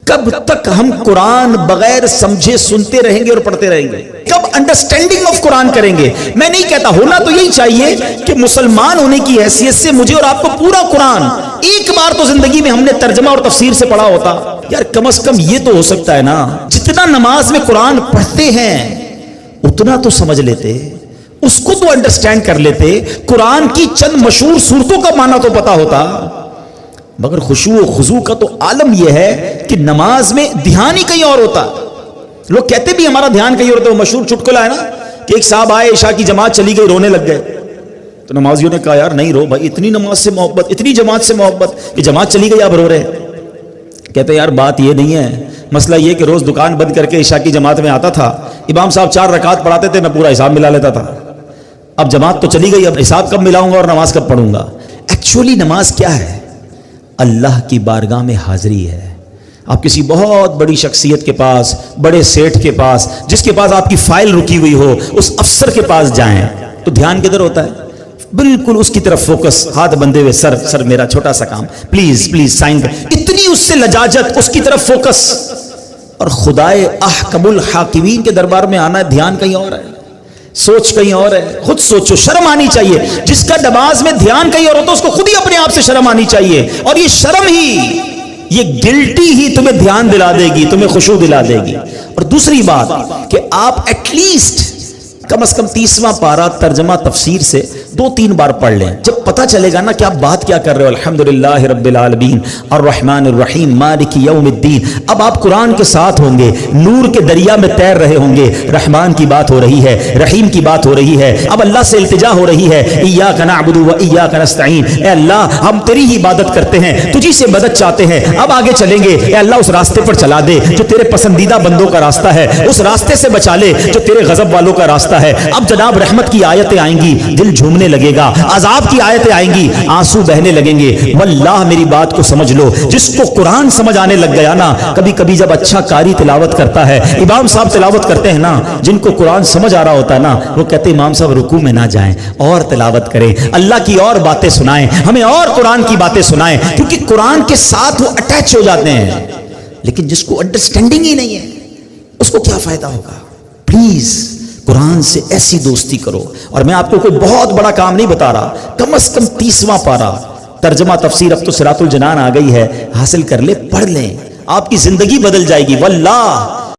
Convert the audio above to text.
کب تک ہم قرآن بغیر سمجھے سنتے رہیں گے اور پڑھتے رہیں گے؟ کب انڈرسٹینڈنگ آف قرآن کریں گے؟ میں نہیں کہتا، ہونا تو یہی چاہیے کہ مسلمان ہونے کی حیثیت سے مجھے اور آپ کو پورا قرآن ایک بار تو زندگی میں ہم نے ترجمہ اور تفسیر سے پڑھا ہوتا۔ یار کم از کم یہ تو ہو سکتا ہے نا، جتنا نماز میں قرآن پڑھتے ہیں اتنا تو سمجھ لیتے، اس کو تو انڈرسٹینڈ کر لیتے، قرآن کی چند مشہور سورتوں کا معنی تو پتا ہوتا۔ مگر خشوع و خضوع کا تو عالم یہ ہے کہ نماز میں دھیان ہی کہیں اور ہوتا۔ لوگ کہتے بھی ہمارا دھیان کہیں اور ہوتا ہے۔ وہ مشہور چٹکلا ہے نا کہ ایک صاحب آئے، عشاء کی جماعت چلی گئی، رونے لگ گئے، تو نمازیوں نے کہا یار نہیں رو بھائی، اتنی نماز سے محبت، اتنی جماعت سے محبت کہ جماعت چلی گئی اب رو رہے۔ کہتے یار بات یہ نہیں ہے، مسئلہ یہ کہ روز دکان بند کر کے عشاء کی جماعت میں آتا تھا، امام صاحب 4 رکعت پڑھاتے تھے، میں پورا حساب ملا لیتا تھا، اب جماعت تو چلی گئی، اب حساب کب ملاؤں گا اور نماز کب پڑھوں گا؟ ایکچولی نماز کیا ہے؟ اللہ کی بارگاہ میں حاضری ہے۔ آپ کسی بہت بڑی شخصیت کے پاس، بڑے سیٹھ کے پاس، جس کے پاس آپ کی فائل رکی ہوئی ہو، اس افسر کے پاس جائیں تو دھیان کدھر ہوتا ہے؟ بالکل اس کی طرف فوکس، ہاتھ بندھے ہوئے، سر میرا چھوٹا سا کام، پلیز سائن کر، اتنی اس سے لجاجت، اس کی طرف فوکس۔ اور خدائے احکم الحاکمین کے دربار میں آنا ہے، دھیان کہیں اور ہے، سوچ کہیں اور ہے۔ خود سوچو، شرم آنی چاہیے۔ جس کا نماز میں دھیان کہیں اور ہوتا ہے اس کو خود ہی اپنے آپ سے شرم آنی چاہیے، اور یہ شرم ہی، یہ گلٹی ہی تمہیں دھیان دلا دے گی، تمہیں خشوع دلا دے گی۔ اور دوسری بات کہ آپ ایٹ لیسٹ کم از کم 30واں پارہ ترجمہ تفسیر سے 2-3 بار پڑھ لیں، جب پتہ چلے گا نا کہ آپ بات کیا کر رہے ہو۔ الحمدللہ رب العالمین الرحمن الرحیم مالک یوم الدین، اب آپ قرآن کے ساتھ ہوں گے، نور کے دریا میں تیر رہے ہوں گے، رحمان کی بات ہو رہی ہے، رحیم کی بات ہو رہی ہے، اب اللہ سے التجا ہو رہی ہے، ایاک نعبد و ایاک نستعین، اے اللہ ہم تیری ہی عبادت کرتے ہیں، تجھی سے مدد چاہتے ہیں، اب آگے چلیں گے، اے اللہ اس راستے پر چلا دے جو تیرے پسندیدہ بندوں کا راستہ ہے، اس راستے سے بچا لے جو تیرے غضب والوں کا راستہ ہے۔ اب جناب رحمت کی آیتیں آئیں گی، دل جھومنے لگے گا، عذاب کی آیتیں آئیں گی، آنسو بہنے لگیں گے۔ واللہ میری بات کو سمجھ لو، جس کو قرآن سمجھ آنے لگ گیا نا، کبھی کبھی جب اچھا قاری تلاوت کرتا ہے، امام صاحب تلاوت کرتے ہیں نا، جن کو قرآن سمجھ آ رہا ہوتا ہے نا، وہ کہتے ہیں امام صاحب رکوع میں نہ جائیں، اور تلاوت کریں، اللہ کی اور باتیں سنائیں، ہمیں اور قرآن کی باتیں سنائیں، کیونکہ قرآن کے ساتھ وہ اٹیچ ہو جاتے ہیں۔ لیکن جس کو انڈرسٹینڈنگ ہی نہیں ہے اس کو کیا فائدہ ہوگا؟ پلیز قرآن سے ایسی دوستی کرو۔ اور میں آپ کو کوئی بہت بڑا کام نہیں بتا رہا، کم از کم 30واں پارہ ترجمہ تفسیر، اب تو صراط الجنان آ گئی ہے، حاصل کر لے، پڑھ لیں، آپ کی زندگی بدل جائے گی۔ واللہ